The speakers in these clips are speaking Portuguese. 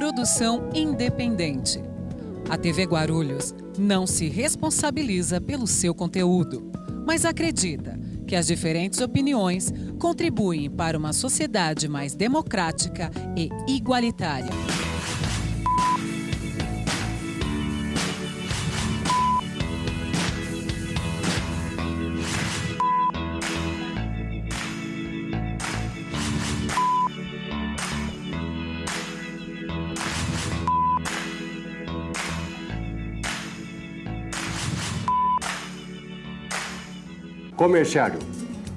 produção independente. A TV Guarulhos não se responsabiliza pelo seu conteúdo, mas acredita que as diferentes opiniões contribuem para uma sociedade mais democrática e igualitária. Comerciário,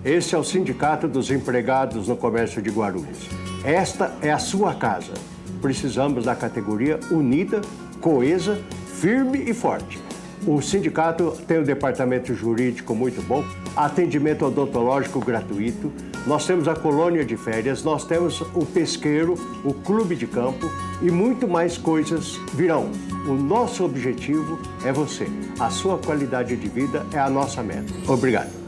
esse é o Sindicato dos Empregados no Comércio de Guarulhos. Esta é a sua casa. Precisamos da categoria unida, coesa, firme e forte. O sindicato tem um departamento jurídico muito bom, atendimento odontológico gratuito, nós temos a colônia de férias, nós temos o pesqueiro, o clube de campo e muito mais coisas virão. O nosso objetivo é você. A sua qualidade de vida é a nossa meta. Obrigado.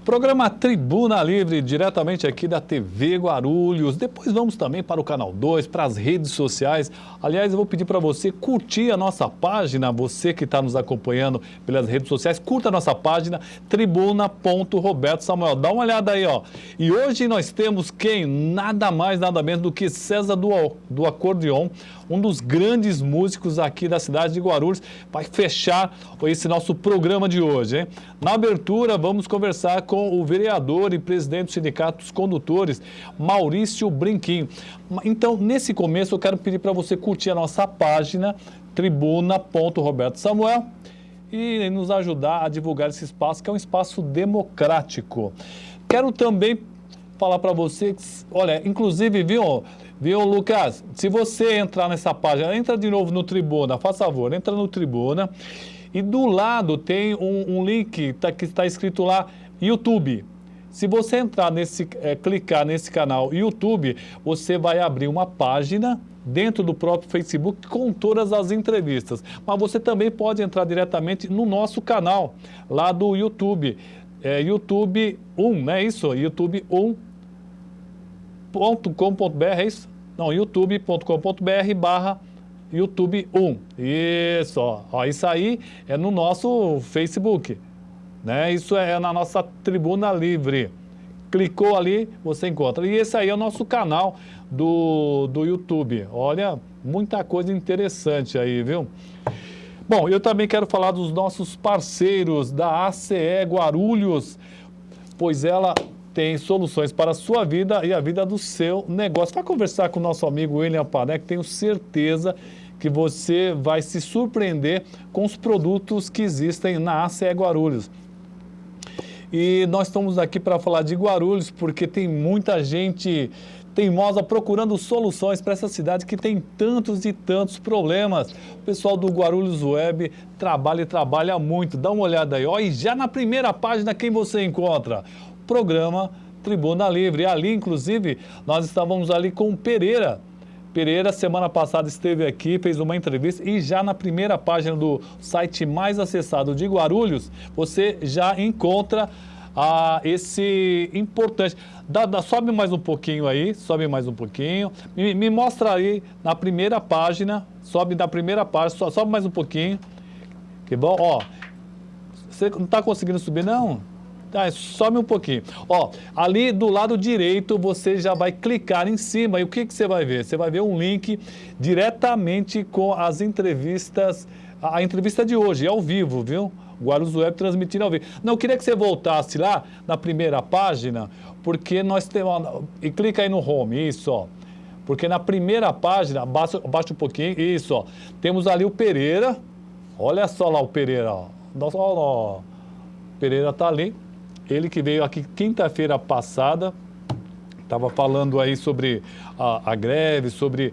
Programa Tribuna Livre, diretamente aqui da TV Guarulhos. Depois vamos também para o Canal 2, para as redes sociais. Aliás, eu vou pedir para você curtir a nossa página, você que está nos acompanhando pelas redes sociais, curta a nossa página, tribuna.roberto Samuel. Dá uma olhada aí, ó. E hoje nós temos quem? Nada mais, nada menos do que César do Acordeon, um dos grandes músicos aqui da cidade de Guarulhos, vai fechar esse nosso programa de hoje, hein? Na abertura, vamos conversar com o vereador e presidente do Sindicato dos Condutores, Maurício Brinquinho. Então, nesse começo, eu quero pedir para você curtir a nossa página, tribuna.roberto Samuel, e nos ajudar a divulgar esse espaço, que é um espaço democrático. Quero também falar para você, que, olha, inclusive, viu, Lucas? Se você entrar nessa página, entra de novo no Tribuna, faz favor, entra no Tribuna, e do lado tem um link que está escrito lá, YouTube. Se você entrar clicar nesse canal YouTube, você vai abrir uma página dentro do próprio Facebook com todas as entrevistas. Mas você também pode entrar diretamente no nosso canal, lá do YouTube. YouTube 1, não é isso? youtube1.com.br, é isso? Não, youtube.com.br/YouTube 1. Isso, ó. Isso aí é no nosso Facebook, né? Isso é na nossa Tribuna Livre. Clicou ali, você encontra. E esse aí é o nosso canal do YouTube. Olha, muita coisa interessante aí, viu? Bom, eu também quero falar dos nossos parceiros da ACE Guarulhos, pois ela tem soluções para a sua vida e a vida do seu negócio. Vai conversar com o nosso amigo William Panek, tenho certeza que você vai se surpreender com os produtos que existem na ACE Guarulhos. E nós estamos aqui para falar de Guarulhos, porque tem muita gente teimosa procurando soluções para essa cidade que tem tantos e tantos problemas. O pessoal do Guarulhos Web trabalha e trabalha muito. Dá uma olhada aí, ó, e já na primeira página quem você encontra? Programa Tribuna Livre. Ali, inclusive, nós estávamos ali com o Pereira. Pereira, semana passada, esteve aqui, fez uma entrevista e já na primeira página do site mais acessado de Guarulhos, você já encontra esse importante. Sobe mais um pouquinho aí, sobe mais um pouquinho. Me mostra aí na primeira página, sobe da primeira página, sobe mais um pouquinho. Que bom, ó. Você não está conseguindo subir, não? Tá, sobe um pouquinho. Ó, ali do lado direito você já vai clicar em cima e o que você vai ver? Você vai ver um link diretamente com as entrevistas, a entrevista de hoje, ao vivo, viu? Guarulhos Web transmitindo ao vivo. Não, eu queria que você voltasse lá na primeira página, porque nós temos... E clica aí no home, isso, ó. Porque na primeira página, abaixa um pouquinho, isso, ó. Temos ali o Pereira. Olha só lá o Pereira, ó. Nossa, ó. Pereira tá ali. Ele que veio aqui quinta-feira passada, Estava falando aí sobre a greve, sobre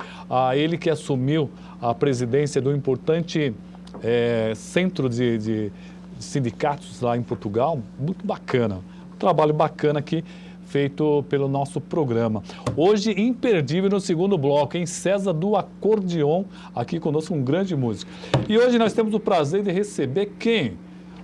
ele que assumiu a presidência do importante centro de sindicatos lá em Portugal. Muito bacana, um trabalho bacana aqui feito pelo nosso programa. Hoje, imperdível no segundo bloco, em César do Acordeon, aqui conosco, um grande músico. E hoje nós temos o prazer de receber quem?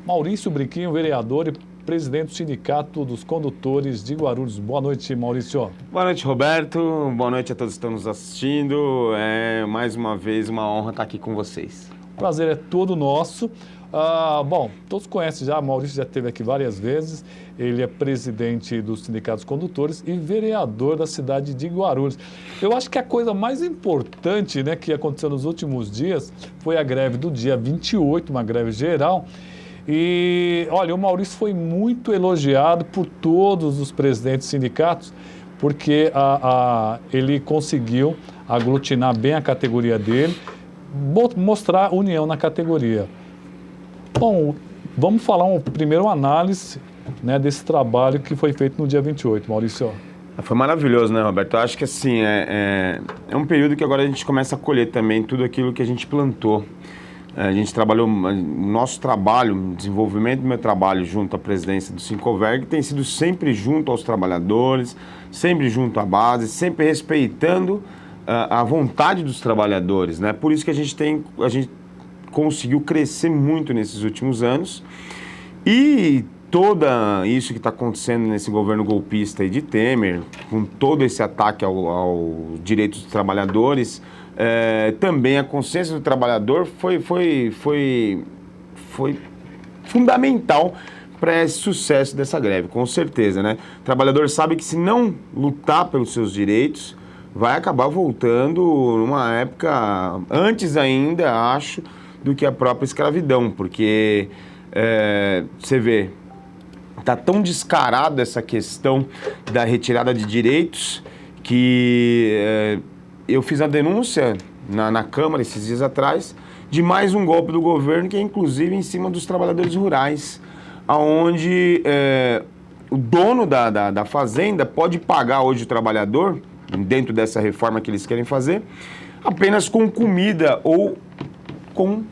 Maurício Briquinho, vereador e presidente do Sindicato dos Condutores de Guarulhos. Boa noite, Maurício. Boa noite, Roberto. Boa noite a todos que estão nos assistindo. É mais uma vez uma honra estar aqui com vocês. O prazer é todo nosso. Bom, todos conhecem já, Maurício já esteve aqui várias vezes, ele é presidente dos sindicatos condutores e vereador da cidade de Guarulhos. Eu acho que a coisa mais importante, né, que aconteceu nos últimos dias foi a greve do dia 28, uma greve geral. E, olha, o Maurício foi muito elogiado por todos os presidentes de sindicatos, porque ele conseguiu aglutinar bem a categoria dele, mostrar união na categoria. Bom, vamos falar primeiro uma análise, né, desse trabalho que foi feito no dia 28, Maurício. Foi maravilhoso, né, Roberto? Eu acho que assim, é um período que agora a gente começa a colher também tudo aquilo que a gente plantou. A gente trabalhou, o nosso trabalho, o desenvolvimento do meu trabalho junto à presidência do Sincoverg tem sido sempre junto aos trabalhadores, sempre junto à base, sempre respeitando a vontade dos trabalhadores, né? Por isso que a gente conseguiu crescer muito nesses últimos anos e todo isso que está acontecendo nesse governo golpista aí de Temer, com todo esse ataque aos direitos dos trabalhadores, também a consciência do trabalhador foi fundamental para esse sucesso dessa greve, com certeza, né? O trabalhador sabe que se não lutar pelos seus direitos, vai acabar voltando numa época antes ainda, acho, do que a própria escravidão, porque você vê, está tão descarada essa questão da retirada de direitos que eu fiz a denúncia na Câmara esses dias atrás de mais um golpe do governo, que é inclusive em cima dos trabalhadores rurais, onde o dono da fazenda pode pagar hoje o trabalhador, dentro dessa reforma que eles querem fazer, apenas com comida ou com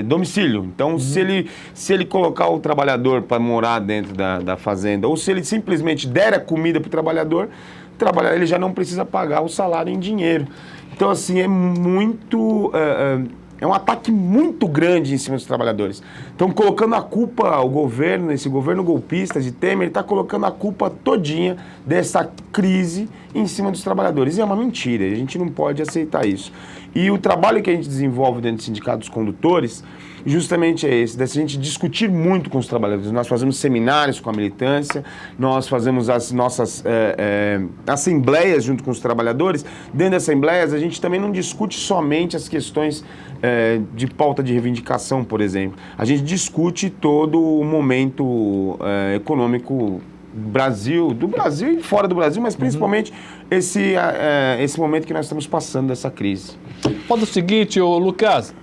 domicílio. Então, se ele colocar o trabalhador para morar dentro da fazenda, ou se ele simplesmente der a comida para o trabalhador, ele já não precisa pagar o salário em dinheiro. Então, assim, é um ataque muito grande em cima dos trabalhadores. Estão colocando a culpa, o governo, esse governo golpista de Temer, está colocando a culpa todinha dessa crise em cima dos trabalhadores. E é uma mentira, a gente não pode aceitar isso. E o trabalho que a gente desenvolve dentro do Sindicato dos Condutores justamente é esse, da gente discutir muito com os trabalhadores. Nós fazemos seminários com a militância, nós fazemos as nossas assembleias junto com os trabalhadores. Dentro das assembleias, a gente também não discute somente as questões de pauta de reivindicação, por exemplo. A gente discute todo o momento econômico do Brasil e fora do Brasil, mas principalmente esse momento que nós estamos passando dessa crise. Fala o seguinte, Lucas,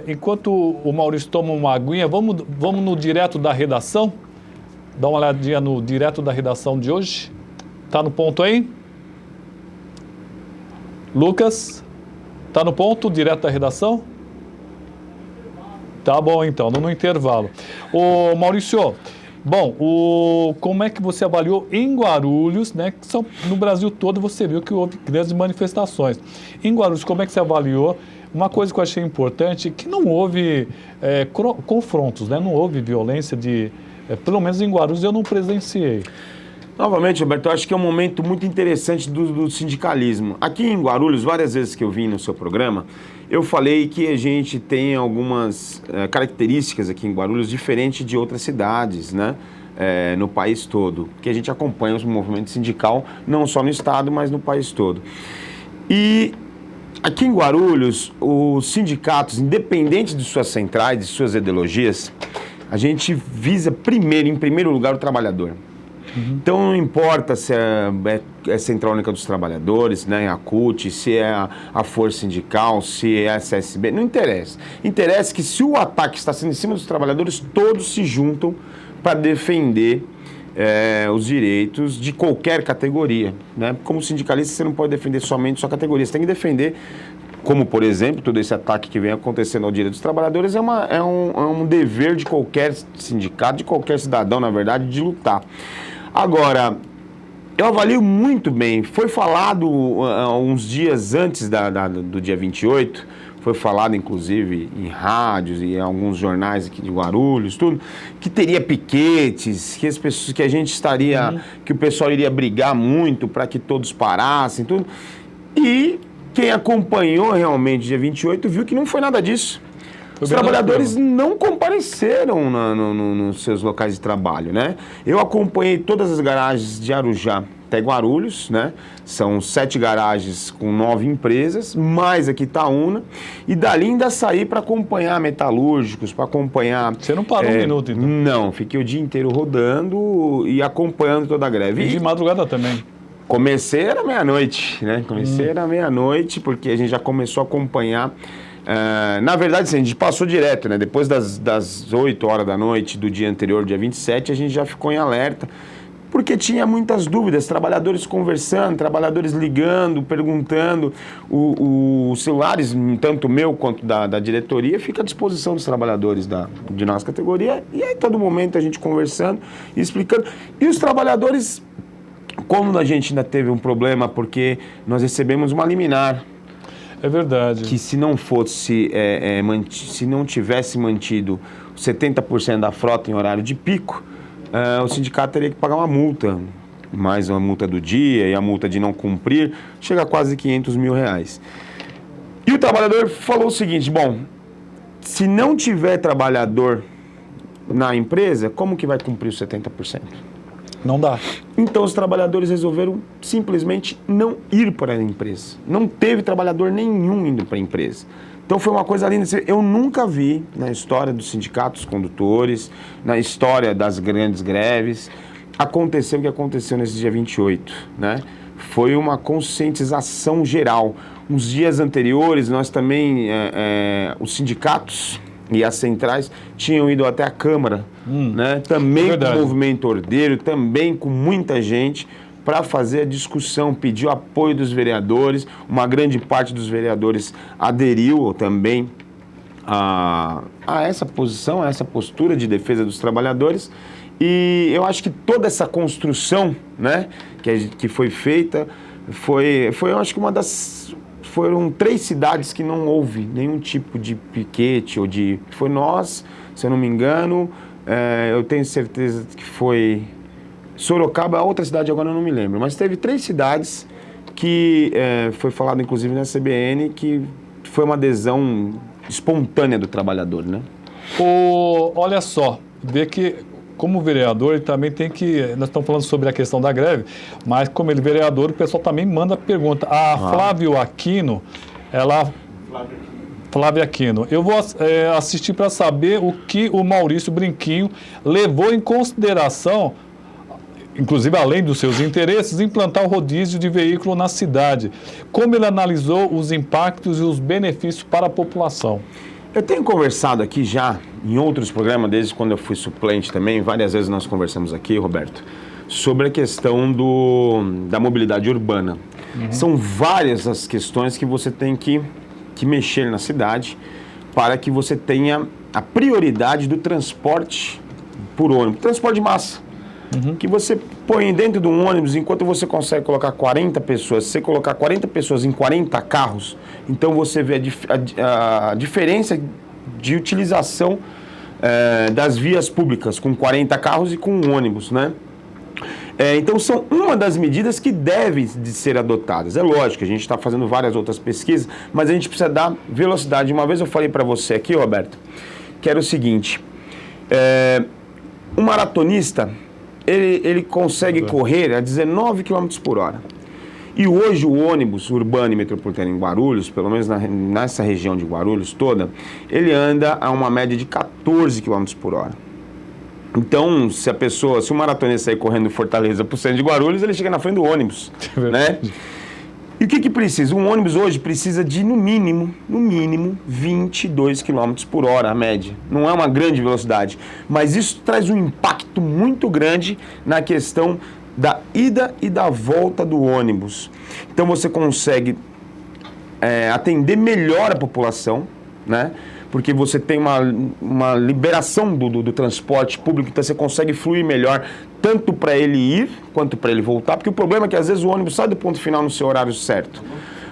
enquanto o Maurício toma uma aguinha, vamos no direto da redação? Dá uma olhadinha no direto da redação de hoje. Tá no ponto aí? Lucas, tá no ponto, direto da redação? Tá bom, então, no intervalo. Ô, Maurício, bom, como é que você avaliou em Guarulhos, né? Que no Brasil todo você viu que houve grandes manifestações. Em Guarulhos, como é que você avaliou? Uma coisa que eu achei importante é que não houve confrontos, né? Não houve violência pelo menos em Guarulhos eu não presenciei. Novamente, Roberto, eu acho que é um momento muito interessante do sindicalismo. Aqui em Guarulhos, várias vezes que eu vim no seu programa, eu falei que a gente tem algumas características aqui em Guarulhos diferentes de outras cidades, né? No país todo, que a gente acompanha o movimento sindical, não só no estado, mas no país todo. E aqui em Guarulhos, os sindicatos, independente de suas centrais, de suas ideologias, a gente visa em primeiro lugar, o trabalhador. Então não importa se é Central Única dos Trabalhadores, né, a CUT, se é a Força Sindical, se é a CSB, não interessa. Interessa que se o ataque está sendo em cima dos trabalhadores, todos se juntam para defender os direitos de qualquer categoria, né? Como sindicalista, você não pode defender somente sua categoria, você tem que defender, como, por exemplo, todo esse ataque que vem acontecendo ao direito dos trabalhadores, é um dever de qualquer sindicato, de qualquer cidadão, na verdade, de lutar. Agora, eu avalio muito bem, foi falado uns dias antes do dia 28, foi falado inclusive em rádios e em alguns jornais aqui de Guarulhos, tudo, que teria piquetes, que as pessoas, que a gente estaria, que o pessoal iria brigar muito para que todos parassem, tudo. E quem acompanhou realmente dia 28 viu que não foi nada disso. Os trabalhadores não compareceram nos seus locais de trabalho, né? Eu acompanhei todas as garagens de Arujá até Guarulhos, né? São 7 garagens com 9 empresas, mais aqui Itaúna, e dali ainda saí para acompanhar metalúrgicos, para acompanhar... Você não parou um minuto, então? Não, fiquei o dia inteiro rodando e acompanhando toda a greve. E de madrugada também? Comecei era meia-noite, né? Era meia-noite, porque a gente já começou a acompanhar. Na verdade, assim, a gente passou direto, né? Depois das 8 horas da noite do dia anterior, dia 27, a gente já ficou em alerta, porque tinha muitas dúvidas, trabalhadores conversando, trabalhadores ligando, perguntando. Os celulares, tanto meu quanto da diretoria, fica à disposição dos trabalhadores de nossa categoria, e aí todo momento a gente conversando e explicando. E os trabalhadores, como a gente ainda teve um problema, porque nós recebemos uma liminar. É verdade. Que se não fosse, se não tivesse mantido 70% da frota em horário de pico, o sindicato teria que pagar uma multa, mais uma multa do dia e a multa de não cumprir, chega a quase 500 mil reais. E o trabalhador falou o seguinte, bom, se não tiver trabalhador na empresa, como que vai cumprir os 70%? Não dá. Então os trabalhadores resolveram simplesmente não ir para a empresa. Não teve trabalhador nenhum indo para a empresa. Então foi uma coisa linda. Eu nunca vi na história dos sindicatos condutores, na história das grandes greves, acontecer o que aconteceu nesse dia 28, né? Foi uma conscientização geral. Uns dias anteriores, nós também, os sindicatos e as centrais tinham ido até a Câmara, né? Também com o movimento ordeiro, também com muita gente, para fazer a discussão, pedir o apoio dos vereadores. Uma grande parte dos vereadores aderiu também a essa posição, a essa postura de defesa dos trabalhadores. E eu acho que toda essa construção, né, que foi feita, foi eu acho que foram 3 cidades que não houve nenhum tipo de piquete ou de... Foi nós, se eu não me engano, eu tenho certeza que foi Sorocaba, a outra cidade agora eu não me lembro, mas teve 3 cidades que foi falado inclusive na CBN que foi uma adesão espontânea do trabalhador, né? Olha só, vê que como vereador, ele também tem que... Nós estamos falando sobre a questão da greve, mas como ele é vereador, o pessoal também manda pergunta. A Flávia Aquino, Flávia Aquino, eu vou assistir para saber o que o Maurício Brinquinho levou em consideração, inclusive além dos seus interesses, implantar o rodízio de veículo na cidade. Como ele analisou os impactos e os benefícios para a população? Eu tenho conversado aqui já, em outros programas, desde quando eu fui suplente também, várias vezes nós conversamos aqui, Roberto, sobre a questão da mobilidade urbana. São várias as questões que você tem que mexer na cidade para que você tenha a prioridade do transporte por ônibus, transporte de massa. Que você põe dentro de um ônibus, enquanto você consegue colocar 40 pessoas, se você colocar 40 pessoas em 40 carros, então você vê a diferença de utilização das vias públicas, com 40 carros e com um ônibus, né? Então são uma das medidas que devem de ser adotadas. É lógico, a gente está fazendo várias outras pesquisas, mas a gente precisa dar velocidade. Uma vez eu falei para você aqui, Roberto, que era o seguinte, um maratonista... Ele consegue correr a 19 km por hora. E hoje o ônibus urbano e metropolitano em Guarulhos, pelo menos nessa região de Guarulhos toda, ele anda a uma média de 14 km por hora. Então, se o maratonista sair correndo de Fortaleza para o centro de Guarulhos, ele chega na frente do ônibus, né? E o que precisa? Um ônibus hoje precisa de, no mínimo, 22 km por hora, a média. Não é uma grande velocidade, mas isso traz um impacto muito grande na questão da ida e da volta do ônibus. Então você consegue atender melhor a população, né? Porque você tem uma liberação do transporte público, então você consegue fluir melhor, tanto para ele ir, quanto para ele voltar, porque o problema é que às vezes o ônibus sai do ponto final no seu horário certo.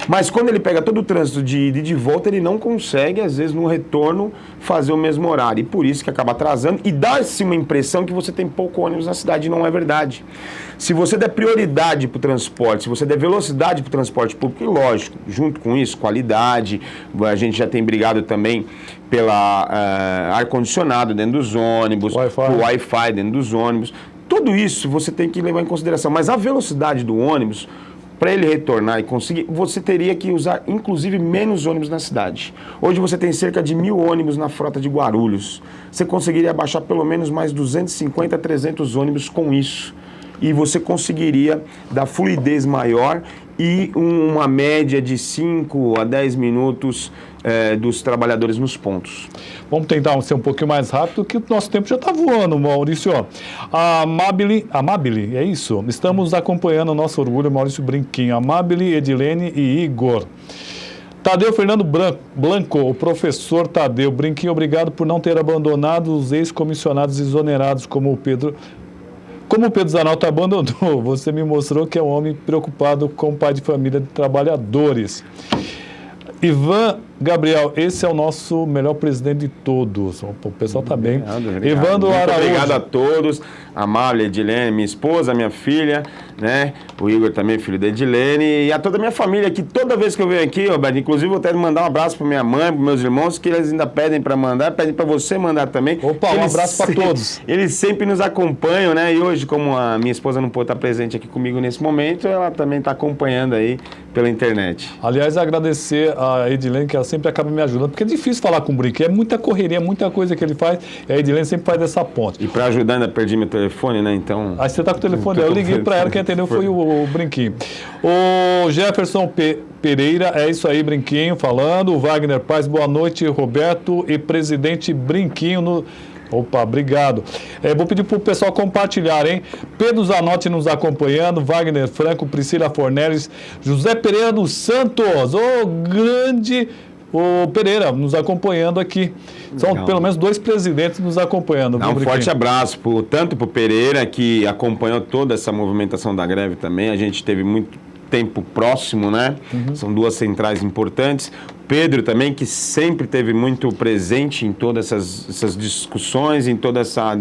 Mas quando ele pega todo o trânsito de ida e de volta, ele não consegue, às vezes, no retorno, fazer o mesmo horário. E por isso que acaba atrasando e dá-se uma impressão que você tem pouco ônibus na cidade, e não é verdade. Se você der prioridade para o transporte, se você der velocidade para o transporte público, e lógico, junto com isso, qualidade, a gente já tem brigado também pela ar-condicionado dentro dos ônibus, o Wi-Fi dentro dos ônibus, tudo isso você tem que levar em consideração. Mas a velocidade do ônibus, para ele retornar e conseguir, você teria que usar, inclusive, menos ônibus na cidade. Hoje você tem cerca de 1.000 ônibus na frota de Guarulhos. Você conseguiria baixar pelo menos mais 250, 300 ônibus com isso. E você conseguiria dar fluidez maior e uma média de 5 a 10 minutos dos trabalhadores nos pontos. Vamos tentar ser um pouquinho mais rápido, que o nosso tempo já está voando, Maurício. Amabile, é isso? Estamos acompanhando o nosso orgulho, Maurício Brinquinho. Amabile, Edilene e Igor. Tadeu Fernando Blanco, o professor Tadeu Brinquinho, obrigado por não ter abandonado os ex-comissionados exonerados como o Pedro Zanotto abandonou. Você me mostrou que é um homem preocupado com o pai de família de trabalhadores. Ivan Gabriel, esse é o nosso melhor presidente de todos. O pessoal está bem. Obrigado. Evandro Araújo. Obrigado a todos. A Amália, Edilene, minha esposa, minha filha, né? O Igor também, filho da Edilene. E a toda a minha família, que toda vez que eu venho aqui, Roberto, inclusive vou até mandar um abraço para minha mãe, para meus irmãos, que eles ainda pedem para mandar, pedem para você mandar também. Opa, um abraço para todos. Eles sempre nos acompanham, né? E hoje, como a minha esposa não pôde estar presente aqui comigo nesse momento, ela também está acompanhando aí pela internet. Aliás, agradecer a Edilene, que ela sempre acaba me ajudando, porque é difícil falar com o Brinquinho, é muita correria, muita coisa que ele faz, e a Edilene sempre faz essa ponte. E para ajudar, ainda perdi meu telefone, né? Então... Aí você tá com o telefone, eu liguei para ela, quem entendeu foi o Brinquinho. O Jefferson Pereira, é isso aí, Brinquinho, falando. O Wagner Paz, boa noite, Roberto e presidente Brinquinho Opa, obrigado. Vou pedir para o pessoal compartilhar, hein? Pedro Zanotti nos acompanhando, Wagner Franco, Priscila Fornelis, José Pereira dos Santos, o Pereira nos acompanhando aqui. São Legal. Pelo menos 2 presidentes nos acompanhando. Um forte abraço tanto para o Pereira, que acompanhou toda essa movimentação da greve também. A gente teve muito tempo próximo, né? São 2 centrais importantes. Pedro também, que sempre esteve muito presente em todas essas discussões, em toda essa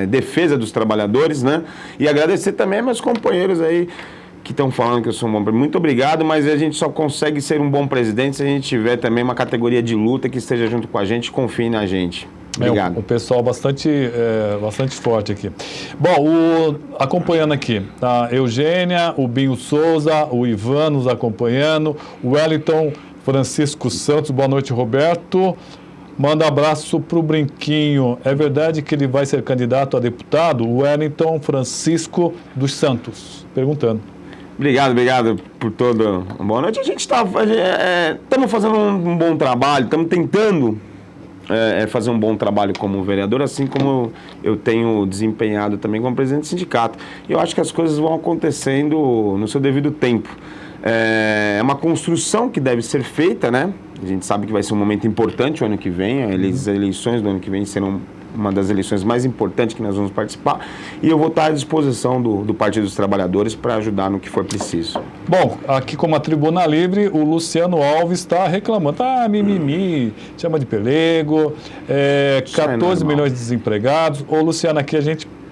defesa dos trabalhadores, né? E agradecer também a meus companheiros aí que estão falando que eu sou um bom presidente. Muito obrigado, mas a gente só consegue ser um bom presidente se a gente tiver também uma categoria de luta que esteja junto com a gente, confie na gente. Obrigado. O pessoal bastante forte aqui. Bom, acompanhando aqui, a Eugênia, o Binho Souza, o Ivan nos acompanhando, o Wellington Francisco Santos, boa noite, Roberto. Manda abraço para o Brinquinho. É verdade que ele vai ser candidato a deputado? O Wellington Francisco dos Santos, perguntando. Obrigado por todo. Boa noite. A gente estamos fazendo um bom trabalho, estamos tentando fazer um bom trabalho como vereador, assim como eu tenho desempenhado também como presidente do sindicato. E eu acho que as coisas vão acontecendo no seu devido tempo. É uma construção que deve ser feita, né? A gente sabe que vai ser um momento importante o ano que vem, as eleições do ano que vem serão uma das eleições mais importantes que nós vamos participar, e eu vou estar à disposição do Partido dos Trabalhadores para ajudar no que for preciso. Bom, aqui como a Tribuna Livre, o Luciano Alves está reclamando, mimimi, chama de pelego, 14 milhões de desempregados. Ô Luciano, aqui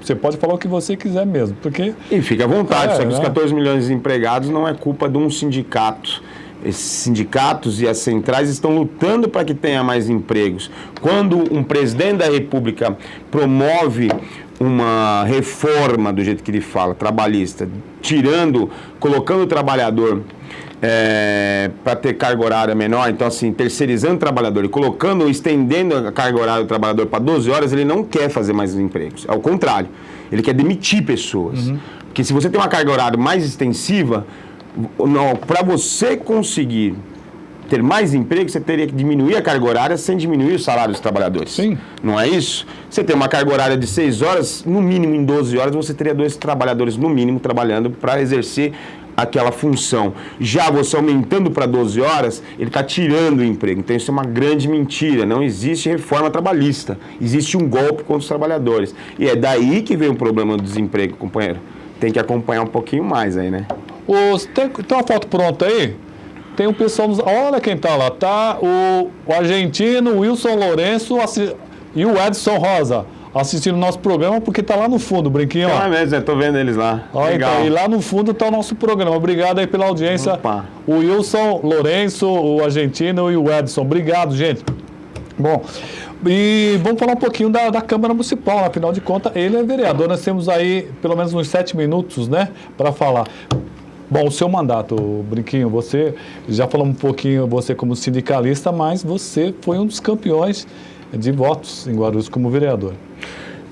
você pode falar o que você quiser mesmo, porque... E fica à vontade, só que os 14 milhões de desempregados não é culpa de um sindicato. Esses sindicatos e as centrais estão lutando para que tenha mais empregos. Quando um presidente da República promove uma reforma, do jeito que ele fala, trabalhista, colocando o trabalhador para ter carga horária menor, então assim, terceirizando o trabalhador e estendendo a carga horária do trabalhador para 12 horas, ele não quer fazer mais empregos. Ao contrário, ele quer demitir pessoas. Porque se você tem uma carga horária mais extensiva, Para você conseguir ter mais emprego, você teria que diminuir a carga horária sem diminuir o salário dos trabalhadores. Sim. Não é isso? Você tem uma carga horária de 6 horas, no mínimo em 12 horas, você teria 2 trabalhadores, no mínimo, trabalhando para exercer aquela função. Já você aumentando para 12 horas, ele está tirando o emprego. Então isso é uma grande mentira. Não existe reforma trabalhista. Existe um golpe contra os trabalhadores. E é daí que vem o problema do desemprego, companheiro. Tem que acompanhar um pouquinho mais aí, né? Tem uma foto pronta aí? Tem um pessoal... Olha quem tá lá. Tá o argentino Wilson Lourenço e o Edson Rosa assistindo o nosso programa, porque tá lá no fundo, Brinquinho. É mesmo, eu tô vendo eles lá. Olha, legal. Então, e lá no fundo tá o nosso programa. Obrigado aí pela audiência. Opa. O Wilson Lourenço, o argentino e o Edson. Obrigado, gente. Bom, e vamos falar um pouquinho da Câmara Municipal. Afinal de contas, ele é vereador. Nós temos aí pelo menos uns 7 minutos, né, para falar. Bom, o seu mandato, Brinquinho, você já falou um pouquinho, você como sindicalista, mas você foi um dos campeões de votos em Guarulhos como vereador.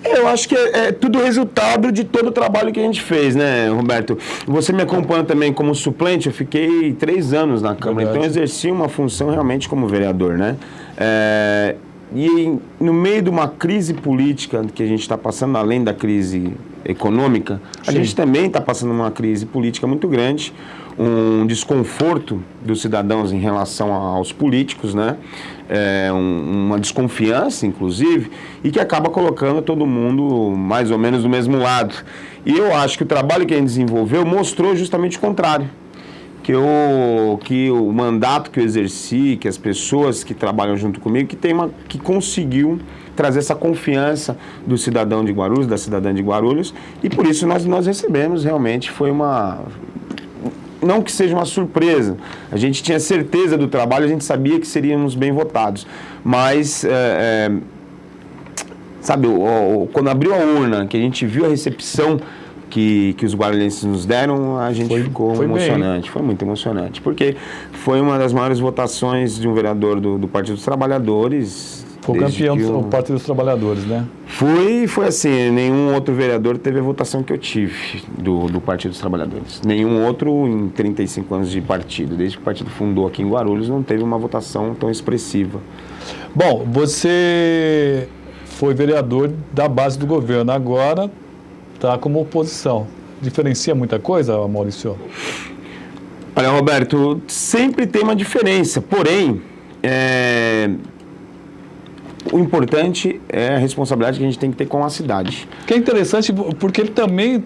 Eu acho que é tudo resultado de todo o trabalho que a gente fez, né, Roberto? Você me acompanha também como suplente, eu fiquei 3 anos na Câmara, Verdade. então eu exerci uma função realmente como vereador, né? E no meio de uma crise política que a gente está passando, além da crise econômica, a gente também está passando uma crise política muito grande, um desconforto dos cidadãos em relação aos políticos, né? Uma desconfiança, inclusive, e que acaba colocando todo mundo mais ou menos do mesmo lado. E eu acho que o trabalho que a gente desenvolveu mostrou justamente o contrário. Que o mandato que eu exerci, que as pessoas que trabalham junto comigo, que conseguiu trazer essa confiança do cidadão de Guarulhos, da cidadã de Guarulhos, e por isso nós recebemos, realmente, foi uma... Não que seja uma surpresa, a gente tinha certeza do trabalho, a gente sabia que seríamos bem votados, mas, sabe, quando abriu a urna, que a gente viu a recepção que os guarulhenses nos deram, a gente ficou emocionante, bem. Foi muito emocionante, porque foi uma das maiores votações de um vereador do Partido dos Trabalhadores. Foi o campeão do Partido dos Trabalhadores, né? Foi assim, nenhum outro vereador teve a votação que eu tive do Partido dos Trabalhadores. Nenhum outro em 35 anos de partido. Desde que o partido fundou aqui em Guarulhos, não teve uma votação tão expressiva. Bom, você foi vereador da base do governo, agora está como oposição. Diferencia muita coisa, Maurício? Olha, Roberto, sempre tem uma diferença, porém, o importante é a responsabilidade que a gente tem que ter com a cidade. Que é interessante, porque ele também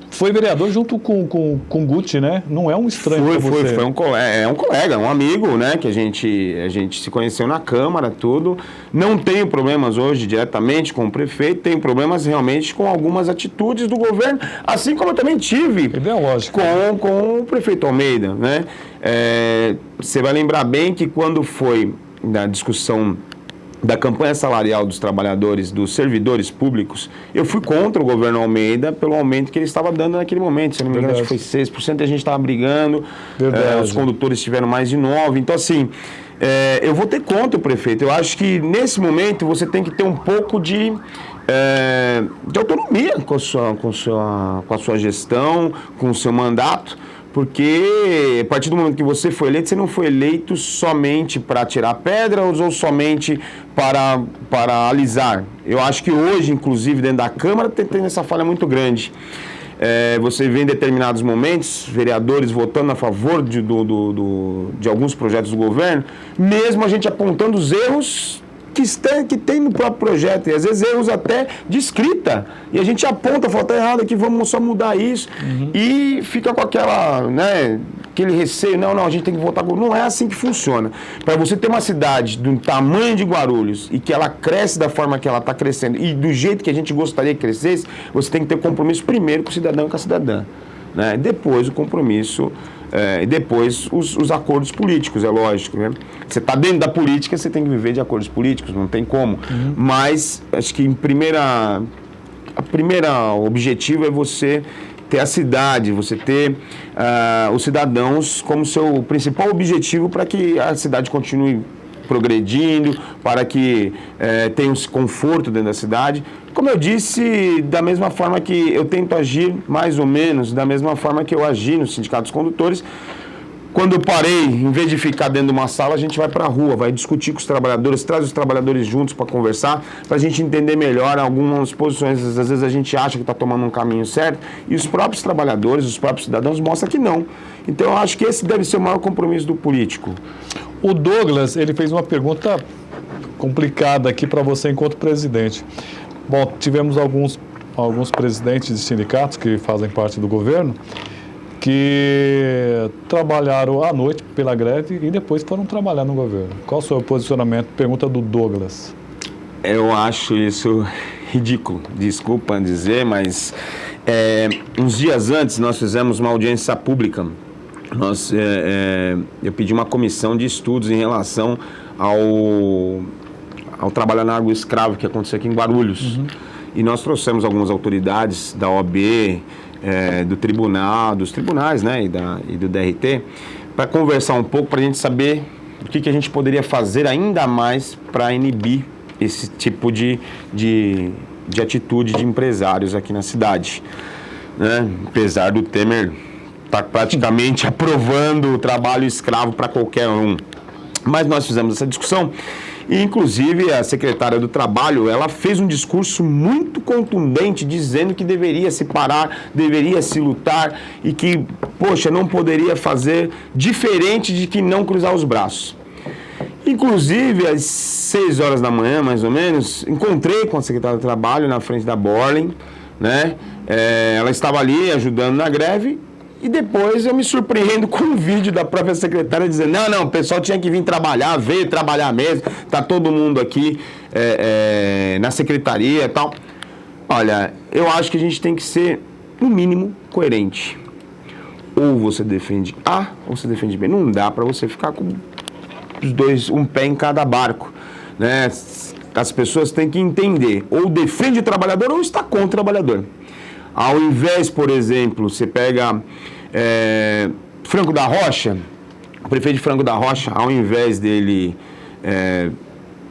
foi vereador junto com o Guti, né? Não é um estranho para você. Foi um colega, um amigo, né? Que a gente se conheceu na Câmara, tudo. Não tenho problemas hoje diretamente com o prefeito, tenho problemas realmente com algumas atitudes do governo, assim como eu também tive com o prefeito Almeida, né? Você vai lembrar bem que quando foi da discussão da campanha salarial dos trabalhadores, dos servidores públicos, eu fui contra o governo Almeida pelo aumento que ele estava dando naquele momento. Se eu não me engano, acho que foi 6%, a gente estava brigando, os condutores tiveram mais de 9%. Então, assim, eu vou ter contra o prefeito. Eu acho que, nesse momento, você tem que ter um pouco de autonomia com a sua gestão, com o seu mandato, porque a partir do momento que você foi eleito, você não foi eleito somente para tirar pedras ou somente para alisar. Eu acho que hoje, inclusive, dentro da Câmara, tem essa falha muito grande. Você vê em determinados momentos vereadores votando a favor de alguns projetos do governo, mesmo a gente apontando os erros que tem no próprio projeto, e às vezes erros até de escrita, e a gente aponta, fala, tá errado aqui, vamos só mudar isso, e fica com aquele receio, não, a gente tem que votar, não é assim que funciona. Para você ter uma cidade do tamanho de Guarulhos, e que ela cresce da forma que ela está crescendo, e do jeito que a gente gostaria que crescesse, você tem que ter compromisso primeiro com o cidadão e com a cidadã, né? Depois o compromisso, e depois os acordos políticos, é lógico, né? Você está dentro da política, você tem que viver de acordos políticos, não tem como. Mas acho que a primeira objetivo é você ter a cidade, você ter os cidadãos como seu principal objetivo para que a cidade continue progredindo, para que tenha um conforto dentro da cidade. Como eu disse, da mesma forma que eu tento agir, mais ou menos, da mesma forma que eu agi no Sindicato dos Condutores. Quando eu parei, em vez de ficar dentro de uma sala, a gente vai para a rua, vai discutir com os trabalhadores, traz os trabalhadores juntos para conversar, para a gente entender melhor algumas posições. Às vezes a gente acha que está tomando um caminho certo e os próprios trabalhadores, os próprios cidadãos mostram que não. Então eu acho que esse deve ser o maior compromisso do político. O Douglas, ele fez uma pergunta complicada aqui para você enquanto presidente. Bom, tivemos alguns presidentes de sindicatos que fazem parte do governo que trabalharam à noite pela greve e depois foram trabalhar no governo. Qual o seu posicionamento? Pergunta do Douglas. Eu acho isso ridículo, desculpa dizer, mas uns dias antes nós fizemos uma audiência pública. Eu pedi uma comissão de estudos em relação ao trabalho análogo escravo que aconteceu aqui em Guarulhos. E nós trouxemos algumas autoridades da OAB, dos tribunais, né, e do DRT, para conversar um pouco, para a gente saber o que a gente poderia fazer ainda mais para inibir esse tipo de atitude de empresários aqui na cidade. Né? Apesar do Temer estar praticamente aprovando o trabalho escravo para qualquer um. Mas nós fizemos essa discussão. E, inclusive, a secretária do Trabalho, ela fez um discurso muito contundente, dizendo que deveria se parar, deveria se lutar e que, poxa, não poderia fazer diferente de que não cruzar os braços. Inclusive, às 6 horas da manhã, mais ou menos, encontrei com a secretária do Trabalho na frente da Borlen, né? Ela estava ali ajudando na greve. E depois eu me surpreendo com um vídeo da própria secretária dizendo, não, o pessoal tinha que vir trabalhar, veio trabalhar mesmo, tá todo mundo aqui na secretaria e tal. Olha, eu acho que a gente tem que ser, no mínimo, coerente. Ou você defende A, ou você defende B. Não dá para você ficar com os dois, um pé em cada barco, né? As pessoas têm que entender, ou defende o trabalhador ou está contra o trabalhador. Ao invés, por exemplo, você pega Franco da Rocha, o prefeito de Franco da Rocha, ao invés dele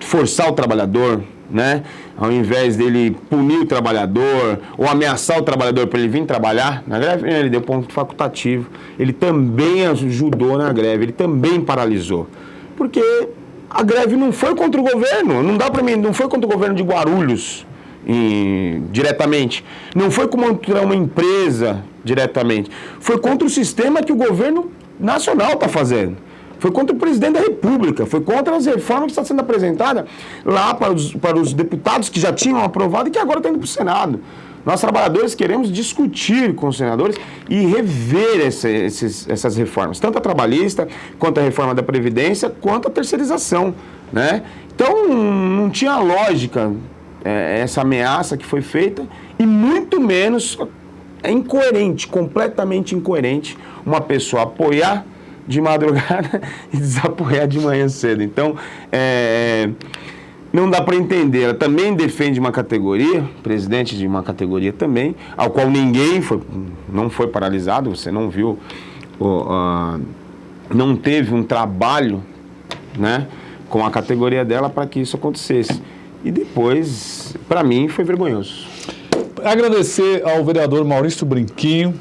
forçar o trabalhador, né? Ao invés dele punir o trabalhador ou ameaçar o trabalhador para ele vir trabalhar na greve, ele deu ponto facultativo. Ele também ajudou na greve, ele também paralisou. Porque a greve não foi contra o governo, não foi contra o governo de Guarulhos. Diretamente, não foi contra uma empresa diretamente, foi contra o sistema que o governo nacional está fazendo, foi contra o presidente da República, foi contra as reformas que estão sendo apresentadas lá para os deputados que já tinham aprovado e que agora estão indo para o Senado. Nós, trabalhadores, queremos discutir com os senadores e rever essas reformas, tanto a trabalhista, quanto a reforma da Previdência, quanto a terceirização, né? Então, não tinha lógica essa ameaça que foi feita, e muito menos incoerente, completamente incoerente, uma pessoa apoiar de madrugada e desapoiar de manhã cedo. Então, não dá para entender. Ela também defende uma categoria, presidente de uma categoria também, ao qual não foi paralisado, você não viu, não teve um trabalho, né, com a categoria dela para que isso acontecesse. E depois, para mim, foi vergonhoso. Agradecer ao vereador Maurício Brinquinho,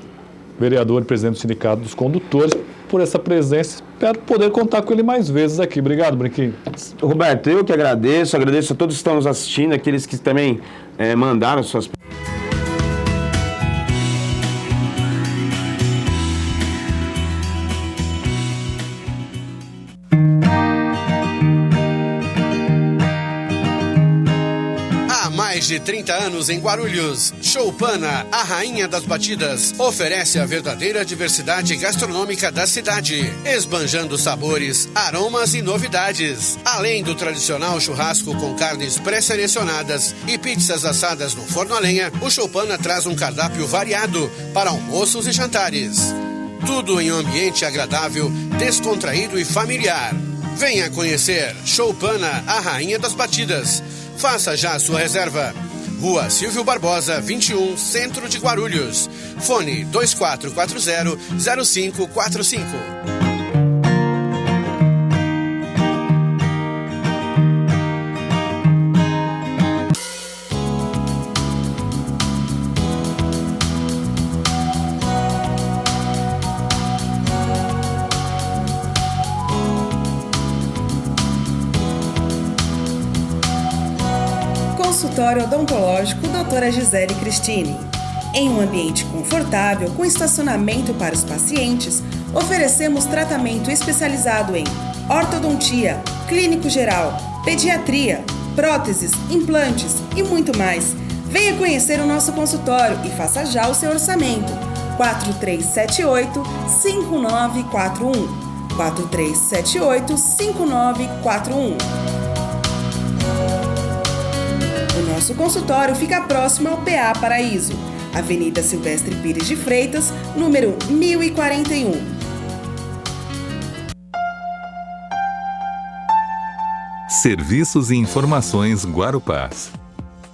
vereador e presidente do Sindicato dos Condutores, por essa presença. Espero poder contar com ele mais vezes aqui. Obrigado, Brinquinho. Roberto, eu que agradeço a todos que estão nos assistindo, aqueles que também mandaram suas mais de 30 anos em Guarulhos, Choupana, a rainha das batidas, oferece a verdadeira diversidade gastronômica da cidade, esbanjando sabores, aromas e novidades. Além do tradicional churrasco com carnes pré-selecionadas e pizzas assadas no forno a lenha, o Choupana traz um cardápio variado para almoços e jantares. Tudo em um ambiente agradável, descontraído e familiar. Venha conhecer Choupana, a rainha das batidas. Faça já a sua reserva. Rua Silvio Barbosa, 21, Centro de Guarulhos. Fone 2440-0545. Consultório Odontológico Doutora Gisele Cristine. Em um ambiente confortável, com estacionamento para os pacientes, oferecemos tratamento especializado em ortodontia, clínico geral, pediatria, próteses, implantes e muito mais. Venha conhecer o nosso consultório e faça já o seu orçamento. 4378-5941. 4378-5941. O nosso consultório fica próximo ao PA Paraíso, Avenida Silvestre Pires de Freitas, número 1041. Serviços e Informações Guarupás.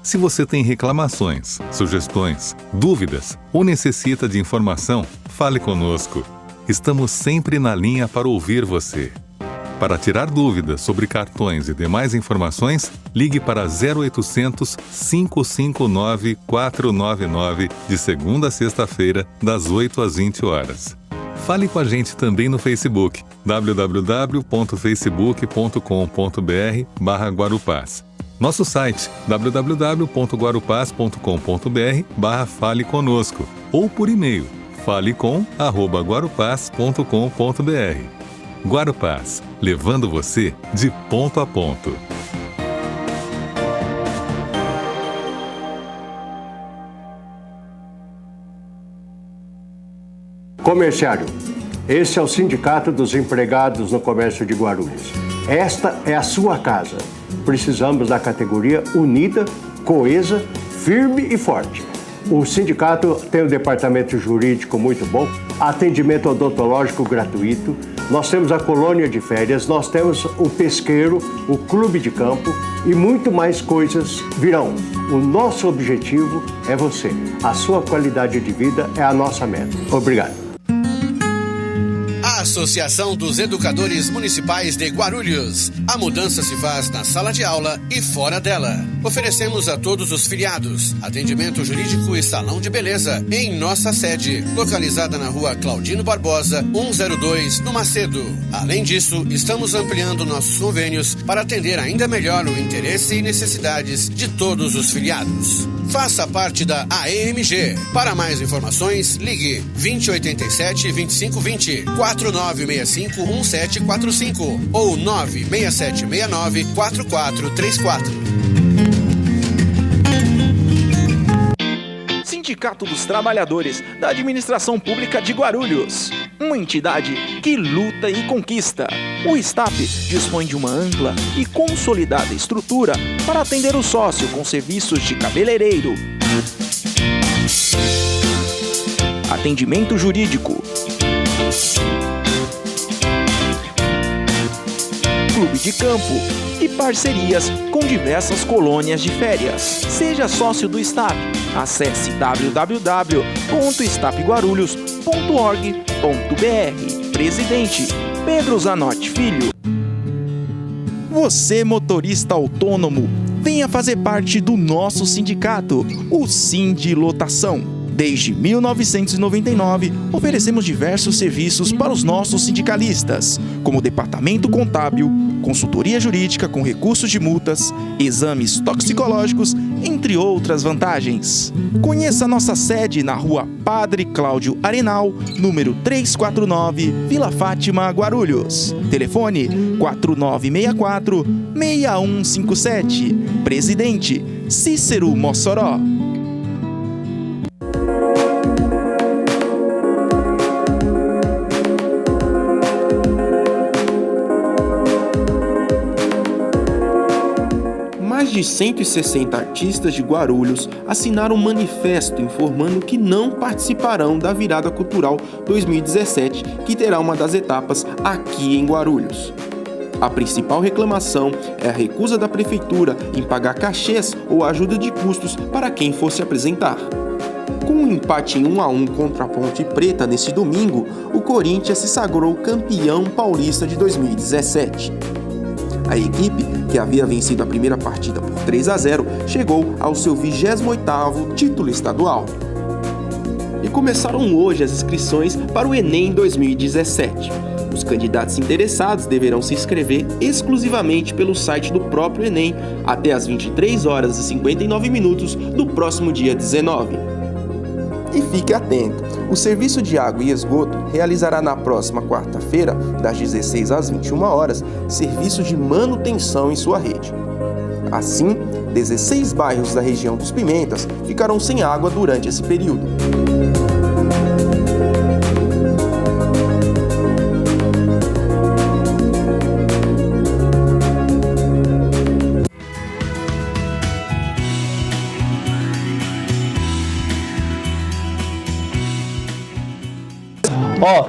Se você tem reclamações, sugestões, dúvidas ou necessita de informação, fale conosco. Estamos sempre na linha para ouvir você. Para tirar dúvidas sobre cartões e demais informações, ligue para 0800 559 499 de segunda a sexta-feira, das 8 às 20 horas. Fale com a gente também no Facebook, www.facebook.com.br/Guarupás. Nosso site, www.guarupás.com.br/Fale Conosco, ou por e-mail, falecom@guarupás.com.br. Guarupás, levando você de ponto a ponto. Comerciário, esse é o Sindicato dos Empregados no Comércio de Guarulhos. Esta é a sua casa. Precisamos da categoria unida, coesa, firme e forte. O sindicato tem um departamento jurídico muito bom, atendimento odontológico gratuito, nós temos a colônia de férias, nós temos o pesqueiro, o clube de campo e muito mais coisas virão. O nosso objetivo é você. A sua qualidade de vida é a nossa meta. Obrigado. Associação dos Educadores Municipais de Guarulhos. A mudança se faz na sala de aula e fora dela. Oferecemos a todos os filiados atendimento jurídico e salão de beleza em nossa sede, localizada na rua Claudino Barbosa, 102, no Macedo. Além disso, estamos ampliando nossos convênios para atender ainda melhor o interesse e necessidades de todos os filiados. Faça parte da AEMG. Para mais informações, ligue 2087-2520, 4965-1745 ou 96769-4434. Sindicato dos Trabalhadores da Administração Pública de Guarulhos. Uma entidade que luta e conquista. O STAP dispõe de uma ampla e consolidada estrutura para atender o sócio com serviços de cabeleireiro, atendimento jurídico, clube de campo e parcerias com diversas colônias de férias. Seja sócio do STAP. Acesse www.stapguarulhos.org.br. Presidente Pedro Zanotti Filho. Você, motorista autônomo, venha fazer parte do nosso sindicato, o Sindilotação. Desde 1999, oferecemos diversos serviços para os nossos sindicalistas, como departamento contábil, consultoria jurídica com recursos de multas, exames toxicológicos, entre outras vantagens. Conheça nossa sede na rua Padre Cláudio Arenal, número 349, Vila Fátima, Guarulhos. Telefone 4964-6157. Presidente Cícero Mossoró. Mais de 160 artistas de Guarulhos assinaram um manifesto informando que não participarão da Virada Cultural 2017, que terá uma das etapas aqui em Guarulhos. A principal reclamação é a recusa da Prefeitura em pagar cachês ou ajuda de custos para quem for se apresentar. Com um empate em 1-1 contra a Ponte Preta neste domingo, o Corinthians se sagrou campeão paulista de 2017. A equipe, que havia vencido a primeira partida por 3-0, chegou ao seu 28º título estadual. e começaram hoje as inscrições para o Enem 2017. Os candidatos interessados deverão se inscrever exclusivamente pelo site do próprio Enem até às 23h59 do próximo dia 19. E fique atento, o Serviço de Água e Esgoto realizará na próxima quarta-feira, das 16 às 21 horas, serviço de manutenção em sua rede. Assim, 16 bairros da região dos Pimentas ficarão sem água durante esse período. Ó,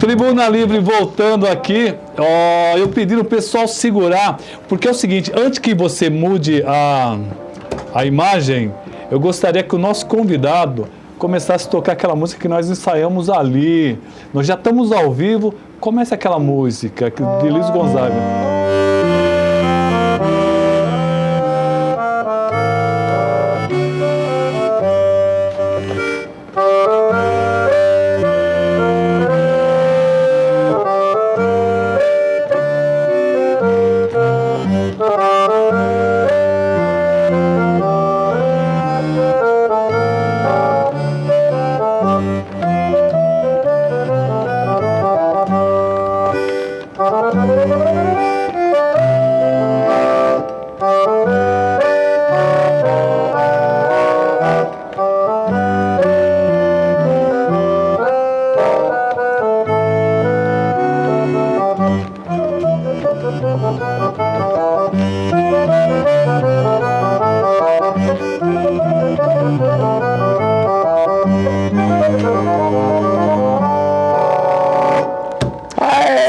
Tribuna Livre voltando aqui, ó, eu pedi o pessoal segurar, porque é o seguinte, antes que você mude a imagem, eu gostaria que o nosso convidado começasse a tocar aquela música que nós ensaiamos ali. Nós já estamos ao vivo, comece aquela música de Luiz Gonzaga.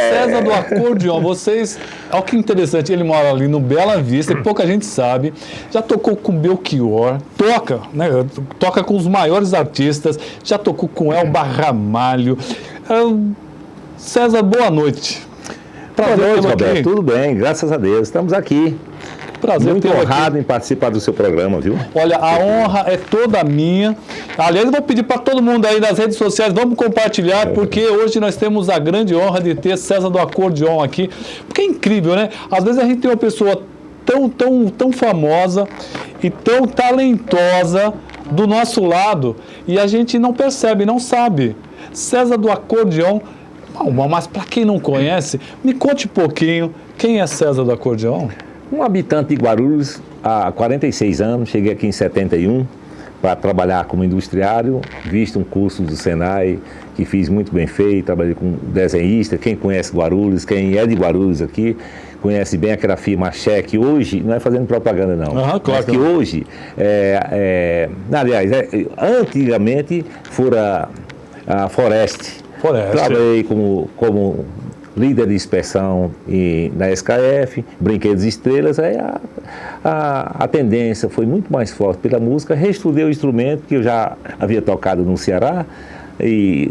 César do Acordeon, vocês, olha que interessante, ele mora ali no Bela Vista, e pouca gente sabe, já tocou com Belchior, toca com os maiores artistas, já tocou com Elba Ramalho. César, boa noite. Boa noite, Roberto, tudo bem, graças a Deus, estamos aqui. Prazer, muito honrado em participar do seu programa, viu? Olha, a honra é toda minha. Aliás, eu vou pedir para todo mundo aí nas redes sociais, vamos compartilhar, porque hoje nós temos a grande honra de ter César do Acordeon aqui. Porque é incrível, né? Às vezes a gente tem uma pessoa tão famosa e tão talentosa do nosso lado e a gente não percebe, não sabe. César do Acordeon, mas para quem não conhece, me conte um pouquinho, quem é César do Acordeon? Um habitante de Guarulhos há 46 anos, cheguei aqui em 71 para trabalhar como industriário, visto um curso do Senai que fiz muito bem feito, trabalhei com desenhista. Quem conhece Guarulhos, quem é de Guarulhos aqui, conhece bem aquela firma Axé, que hoje, não é fazendo propaganda não, claro, mas que hoje, aliás, antigamente fora a Forest. Trabalhei como líder de inspeção na SKF, Brinquedos Estrelas. Aí a tendência foi muito mais forte pela música. Reestudei o instrumento que eu já havia tocado no Ceará e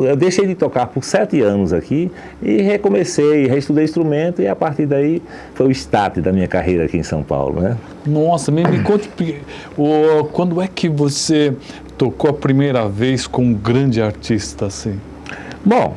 eu deixei de tocar por 7 anos aqui e recomecei, reestudei o instrumento e a partir daí foi o start da minha carreira aqui em São Paulo, né? Nossa, me conte, quando é que você tocou a primeira vez com um grande artista assim? Bom,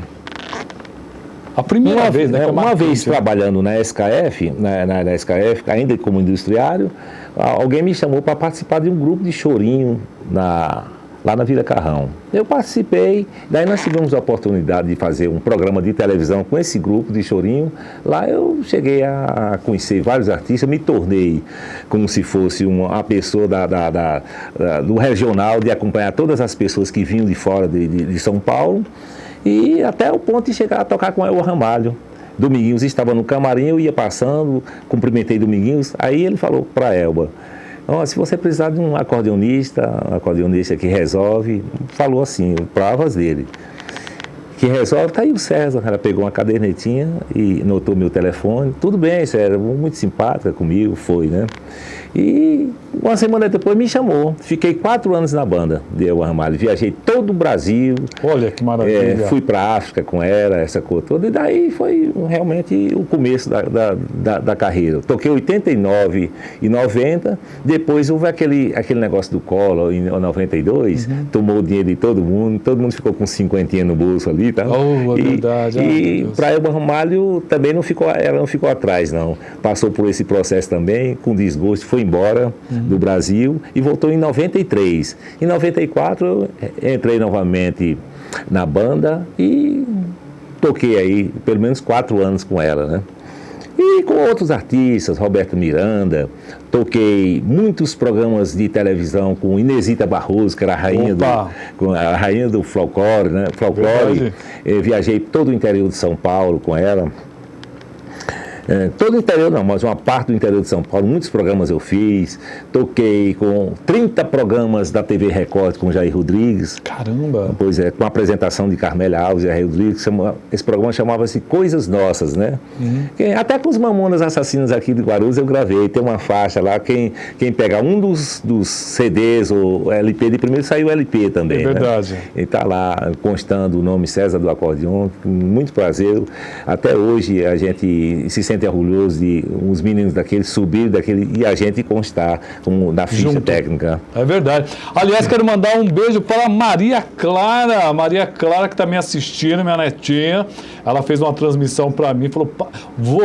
a primeira vez, né? Uma vez trabalhando na SKF, na SKF, ainda como industriário, alguém me chamou para participar de um grupo de chorinho lá na Vila Carrão. Eu participei, daí nós tivemos a oportunidade de fazer um programa de televisão com esse grupo de chorinho. Lá eu cheguei a conhecer vários artistas, me tornei como se fosse uma pessoa do regional, de acompanhar todas as pessoas que vinham de fora de São Paulo. E até o ponto de chegar a tocar com Elba Ramalho. Dominguinhos estava no camarim, eu ia passando, cumprimentei Dominguinhos, aí ele falou para Elba, se você precisar de um acordeonista que resolve, falou assim, provas dele, que resolve, tá aí o César. Ela pegou uma cadernetinha e notou meu telefone, tudo bem, César, muito simpática comigo, foi, né? E uma semana depois me chamou. Fiquei 4 anos na banda de Elba Ramalho. Viajei todo o Brasil. Olha que maravilha. Fui para a África com ela, essa coisa toda. E daí foi realmente o começo da carreira. Toquei 89 e 90. Depois houve aquele negócio do Collor em 92. Tomou o dinheiro de todo mundo ficou com 50 no bolso ali. Tá? Oh, é verdade. E para Elba Ramalho também ela não ficou atrás, não. Passou por esse processo também, com desgosto, foi embora do Brasil e voltou em 93. Em 94 eu entrei novamente na banda e toquei aí pelo menos 4 anos com ela, né? E com outros artistas, Roberto Miranda, toquei muitos programas de televisão com Inesita Barroso, que era a rainha do folclore, né? Viajei todo o interior de São Paulo com ela. Todo o interior não, mas uma parte do interior de São Paulo, muitos programas eu fiz, toquei com 30 programas da TV Record com Jair Rodrigues. Caramba! Pois é, com a apresentação de Carmélia Alves e Jair Rodrigues, esse programa chamava-se Coisas Nossas, né? Até com os Mamonas Assassinos aqui de Guarulhos eu gravei, tem uma faixa lá, quem pegar um dos CDs ou LP, de primeiro saiu o LP também, é verdade. Né? E tá lá constando o nome César do Acordeon, com muito prazer. Até hoje a gente se sente orgulhoso de uns meninos daqueles subir e a gente constar como na ficha técnica. É verdade. Aliás, quero mandar um beijo para a Maria Clara. Maria Clara que está me assistindo, minha netinha. Ela fez uma transmissão para mim, falou,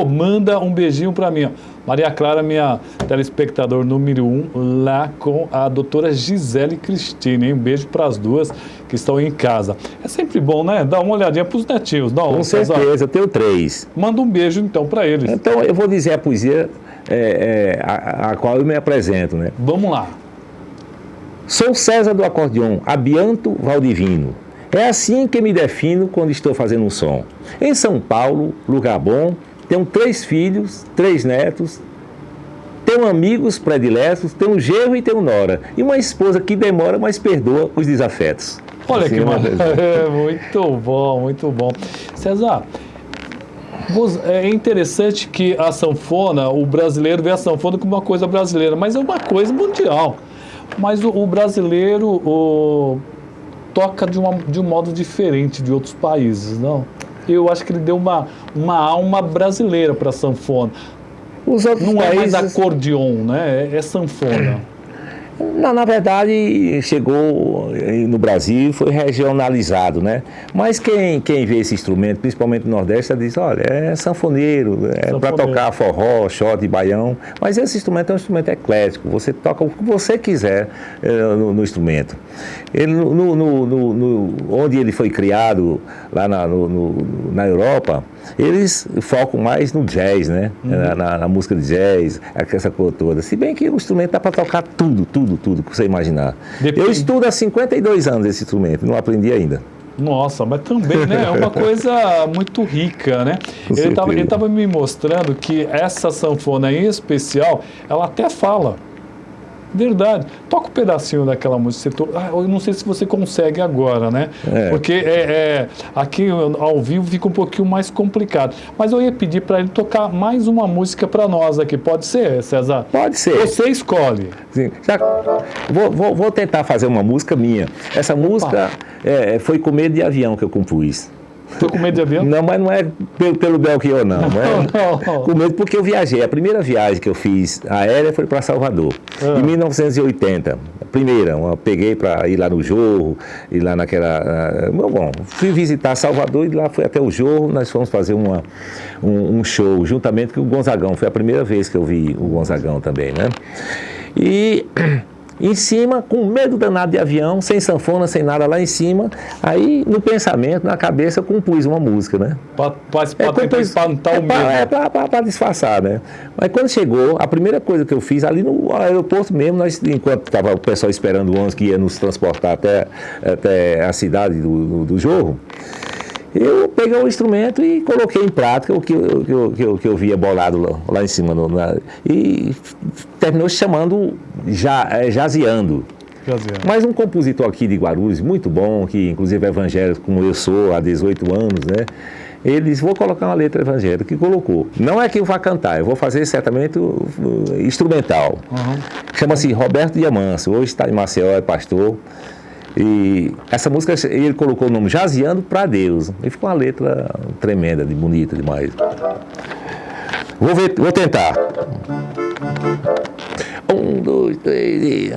manda um beijinho para mim. Maria Clara, minha telespectador número 1, lá com a doutora Gisele Cristine. Um beijo para as duas que estão em casa. É sempre bom, né? Dar uma olhadinha para os netinhos. Não, com certeza, eu tenho 3. Manda um beijo, então, para eles. Então, eu vou dizer a poesia a qual eu me apresento, né? Vamos lá. Sou César do Acordeon, Abianto Valdivino. É assim que me defino quando estou fazendo um som. Em São Paulo, lugar bom, tenho 3 filhos, 3 netos, tenho amigos prediletos, tenho genro e tenho nora. E uma esposa que demora, mas perdoa os desafetos. Olha assim, que maravilha. Muito bom, muito bom. César, é interessante que a sanfona, o brasileiro vê a sanfona como uma coisa brasileira, mas é uma coisa mundial. Mas o brasileiro toca de um modo diferente de outros países, não? Eu acho que ele deu uma alma brasileira para a sanfona. Não é mais acordeon, né? É sanfona. Não, na verdade, chegou no Brasil e foi regionalizado, né? Mas quem vê esse instrumento, principalmente no Nordeste, diz, olha, é sanfoneiro, para tocar forró, shot e baião. Mas esse instrumento é um instrumento eclético, você toca o que você quiser no instrumento. Ele, onde ele foi criado, lá na Europa, eles focam mais no jazz, né? Na música de jazz, essa coisa toda. Se bem que o instrumento dá para tocar tudo que você imaginar. Eu estudo há 52 anos esse instrumento, não aprendi ainda. Nossa, mas também, né? É uma coisa muito rica, né? Ele estava me mostrando que essa sanfona em especial, ela até fala. Verdade. Toca um pedacinho daquela música. Eu não sei se você consegue agora, né? Porque aqui ao vivo fica um pouquinho mais complicado. Mas eu ia pedir para ele tocar mais uma música para nós aqui. Pode ser, César? Pode ser. Você escolhe. Sim. Vou tentar fazer uma música minha. Essa música foi Com Medo de Avião que eu compus. Foi com medo de avião? Não, mas não é pelo Belchior, não. Não. Com medo porque eu viajei. A primeira viagem que eu fiz aérea foi para Salvador, em 1980. A primeira, eu peguei para ir lá no Jorro, ir lá naquela... Bom, fui visitar Salvador e lá fui até o Jorro. Nós fomos fazer um show juntamente com o Gonzagão. Foi a primeira vez que eu vi o Gonzagão também, né? E... em cima, com medo danado de avião, sem sanfona, sem nada lá em cima, aí no pensamento, na cabeça, eu compus uma música, né? Para espantar o medo. Para disfarçar, né? Mas quando chegou, a primeira coisa que eu fiz, ali no aeroporto mesmo, enquanto estava o pessoal esperando o ônibus que ia nos transportar até a cidade do Jorro, eu peguei o instrumento e coloquei em prática o que eu via bolado lá em cima. E terminou se chamando Jazeando. Jaziano. Mas um compositor aqui de Guarulhos, muito bom, que inclusive é evangélico, como eu sou, há 18 anos, né? Ele disse, vou colocar uma letra evangélica, que colocou. Não é que eu vá cantar, eu vou fazer certamente instrumental. Chama-se Roberto Diamâncio, hoje está em Maceió, é pastor. E essa música, ele colocou o nome Jaziando para Deus. E ficou uma letra tremenda, bonita demais. Vou tentar. 1, 2, 3 e...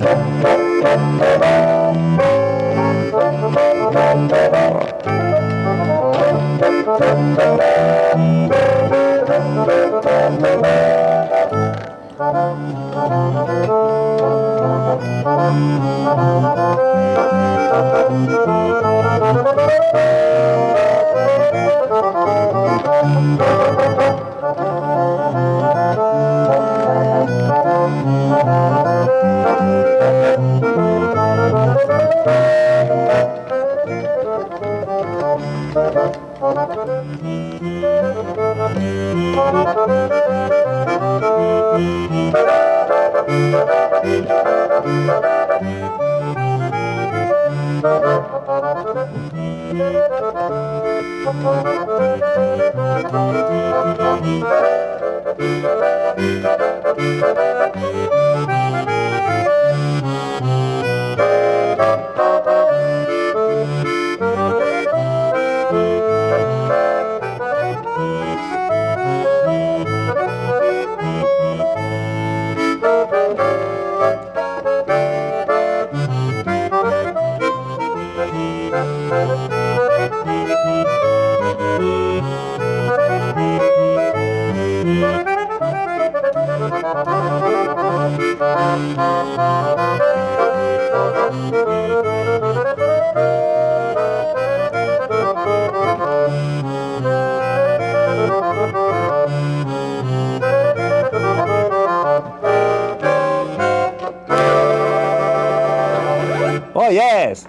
Oh, yes!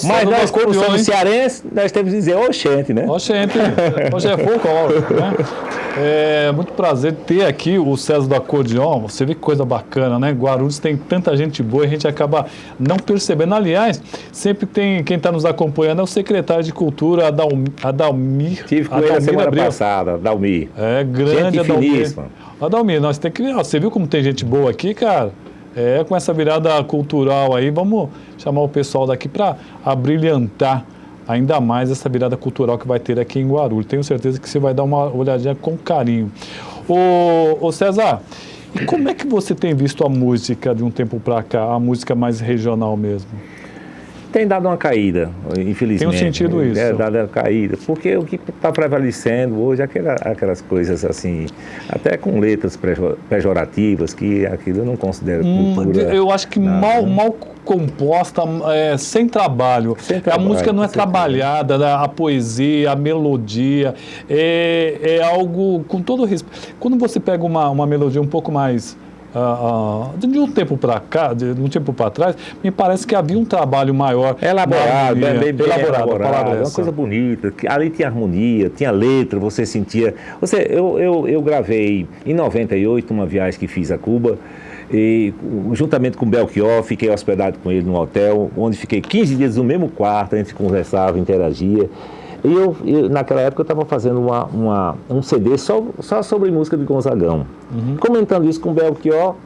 Mas nós, como somos cearenses, nós temos que dizer oxente, né? Oxente. Hoje é folclore, né? É muito prazer ter aqui o César do Acordeon. Você vê que coisa bacana, né? Guarulhos tem tanta gente boa e a gente acaba não percebendo. Aliás, sempre tem quem está nos acompanhando é o secretário de Cultura, Adalmir. Tive com ele a semana passada, Adalmir. É, grande Adalmir. Adalmir, nós temos que... Você viu como tem gente boa aqui, cara? Com essa virada cultural aí, vamos chamar o pessoal daqui para abrilhantar ainda mais essa virada cultural que vai ter aqui em Guarulhos. Tenho certeza que você vai dar uma olhadinha com carinho. Ô César, e como é que você tem visto a música de um tempo para cá, a música mais regional mesmo? Tem dado uma caída, infelizmente. Tem um sentido isso? É, dado uma caída, porque o que está prevalecendo hoje é aquelas coisas assim, até com letras pejorativas, que aquilo eu não considero cultura. Eu acho que mal composta, sem trabalho. A música não é trabalhada, a poesia, a melodia, é algo com todo respeito. Quando você pega uma melodia um pouco mais... de um tempo para cá, de um tempo para trás, me parece que havia um trabalho maior. Elaborado, bem elaborado, é uma coisa bonita. Ali tinha harmonia, tinha letra, você sentia... Eu gravei em 98 uma viagem que fiz a Cuba, e juntamente com o Belchior, fiquei hospedado com ele num hotel, onde fiquei 15 dias no mesmo quarto, a gente conversava, interagia. E eu naquela época, eu estava fazendo um CD só sobre música de Gonzagão. Comentando isso com o Belchior,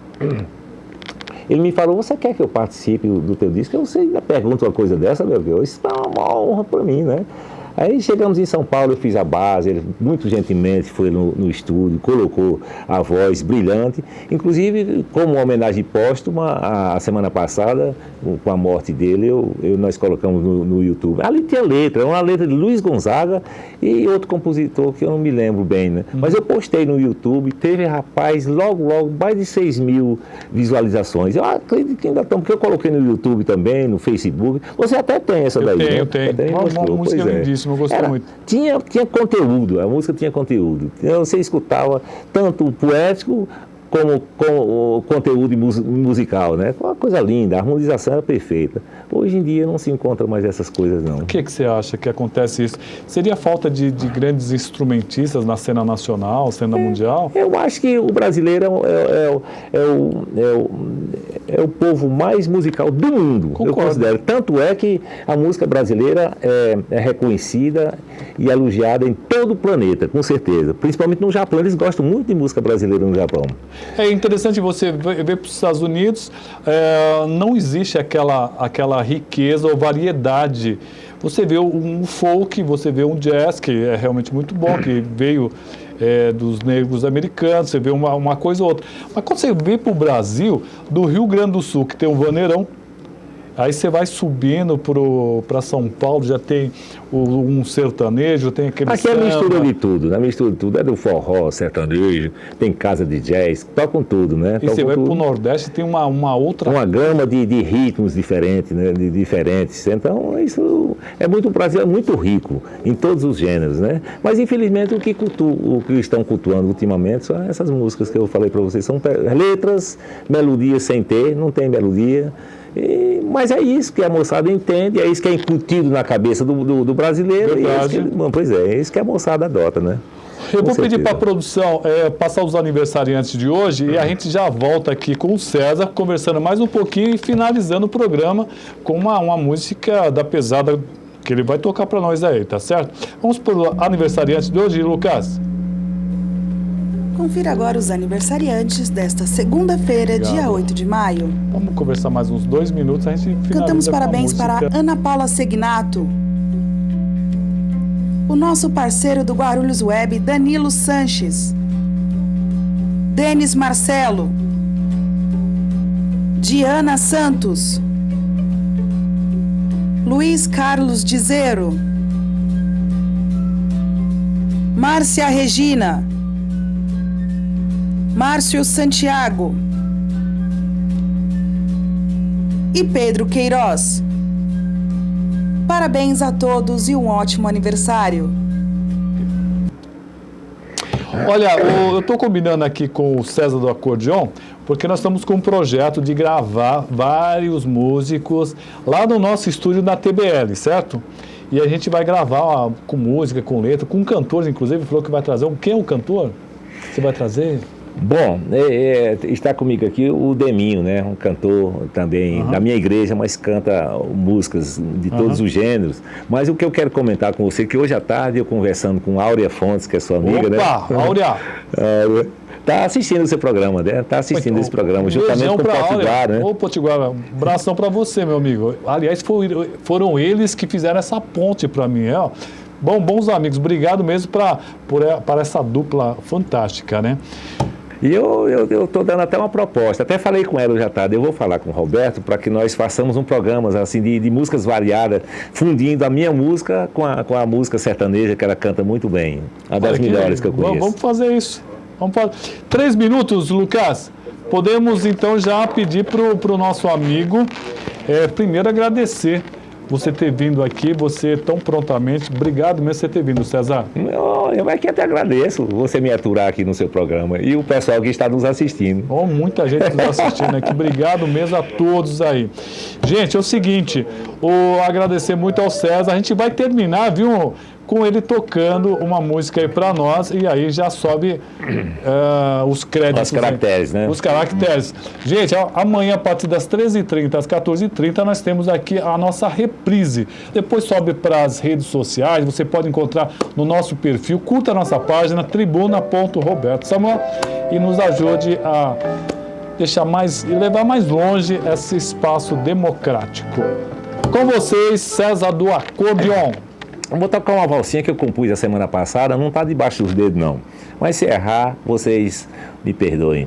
ele me falou, você quer que eu participe do teu disco? Eu ainda pergunto uma coisa dessa, Belchior. Isso é uma honra para mim, né? Aí chegamos em São Paulo, eu fiz a base, ele muito gentilmente foi no estúdio, colocou a voz brilhante, inclusive como uma homenagem póstuma, a semana passada, com a morte dele, nós colocamos no YouTube. Ali tinha letra, uma letra de Luiz Gonzaga e outro compositor que eu não me lembro bem, né? Mas eu postei no YouTube, teve, rapaz, logo, mais de 6 mil visualizações. Eu acredito que ainda estão, porque eu coloquei no YouTube também, no Facebook. Você até tem essa daí, né? Eu tenho. Uma música lindíssima. Eu gostei muito. Tinha conteúdo, a música tinha conteúdo. Você escutava tanto o poético como conteúdo musical, né? Uma coisa linda, a harmonização era perfeita. Hoje em dia não se encontra mais essas coisas, não. Por que você acha que acontece isso? Seria falta de grandes instrumentistas na cena nacional, cena mundial? Eu acho que o brasileiro é o povo mais musical do mundo. Concordo. Eu considero. Tanto é que a música brasileira é reconhecida e elogiada em todo o planeta, com certeza. Principalmente no Japão. Eles gostam muito de música brasileira no Japão. É interessante você ver para os Estados Unidos, não existe aquela riqueza ou variedade. Você vê um folk, você vê um jazz, que é realmente muito bom, que veio dos negros americanos, você vê uma coisa ou outra. Mas quando você vê para o Brasil, do Rio Grande do Sul, que tem um vaneirão, aí você vai subindo para São Paulo, já tem um sertanejo, tem aquele Aqui é mistura de tudo, né? Mistura de tudo. É do forró, sertanejo, tem casa de jazz, tocam tudo, né? E você vai para o Nordeste, tem uma outra... Uma gama de ritmos diferentes, né? Diferentes. Então, isso é muito... O Brasil é muito rico em todos os gêneros, né? Mas, infelizmente, o que estão cultuando ultimamente são essas músicas que eu falei para vocês. São letras, melodias sem ter, não tem melodia. Mas é isso que a moçada entende, é isso que é incutido na cabeça do brasileiro. E é isso que a moçada adota, né? Eu vou pedir para a produção passar os aniversariantes de hoje e a gente já volta aqui com o César, conversando mais um pouquinho e finalizando o programa com uma música da pesada que ele vai tocar para nós aí, tá certo? Vamos para o aniversariante de hoje, Lucas. Confira agora os aniversariantes desta segunda-feira, dia 8 de maio. Vamos conversar mais uns 2 minutos, a gente finaliza. Cantamos parabéns para Ana Paula Segnato, o nosso parceiro do Guarulhos Web, Danilo Sanches, Denis Marcelo, Diana Santos, Luiz Carlos Dizero, Márcia Regina, Márcio Santiago e Pedro Queiroz. Parabéns a todos e um ótimo aniversário. Olha, eu estou combinando aqui com o César do Acordeon, porque nós estamos com um projeto de gravar vários músicos lá no nosso estúdio da TBL, certo? E a gente vai gravar com música, com letra, com cantores, inclusive, falou que vai trazer. Quem é o cantor? Você vai trazer? Bom, está comigo aqui o Deminho, né? Um cantor também da minha igreja, mas canta músicas de todos os gêneros. Mas o que eu quero comentar com você, que hoje à tarde eu conversando com Áurea Fontes, que é sua amiga, né? Opa, Áurea! Está assistindo esse programa, né? Está assistindo esse programa, juntamente com o Potiguar, né? Ô, Potiguar, um abração para você, meu amigo. Aliás, foram eles que fizeram essa ponte para mim, ó. Bons amigos, obrigado mesmo por essa dupla fantástica, né? E eu estou dando até uma proposta, até falei com ela hoje à tarde, eu vou falar com o Roberto para que nós façamos um programa assim, de músicas variadas, fundindo a minha música com a música sertaneja, que ela canta muito bem, uma das melhores que eu conheço. Vamos fazer isso. 3 minutos, Lucas. Podemos então já pedir para o nosso amigo, primeiro agradecer você ter vindo aqui, você tão prontamente. Obrigado mesmo por você ter vindo, César. Eu é que até agradeço você me aturar aqui no seu programa e o pessoal que está nos assistindo. Muita gente nos assistindo aqui. Obrigado mesmo a todos aí. Gente, é o seguinte, agradecer muito ao César. A gente vai terminar, viu, com ele tocando uma música aí para nós e aí já sobe os créditos. Os caracteres, né? Os caracteres. Gente, amanhã a partir das 13h30 às 14h30 nós temos aqui a nossa reprise. Depois sobe para as redes sociais, você pode encontrar no nosso perfil, curta a nossa página tribuna.robertosamuel e nos ajude a levar mais longe esse espaço democrático. Com vocês, César do Acordeon. Vou tocar uma valsinha que eu compus a semana passada, não está debaixo dos dedos não, mas se errar, vocês me perdoem.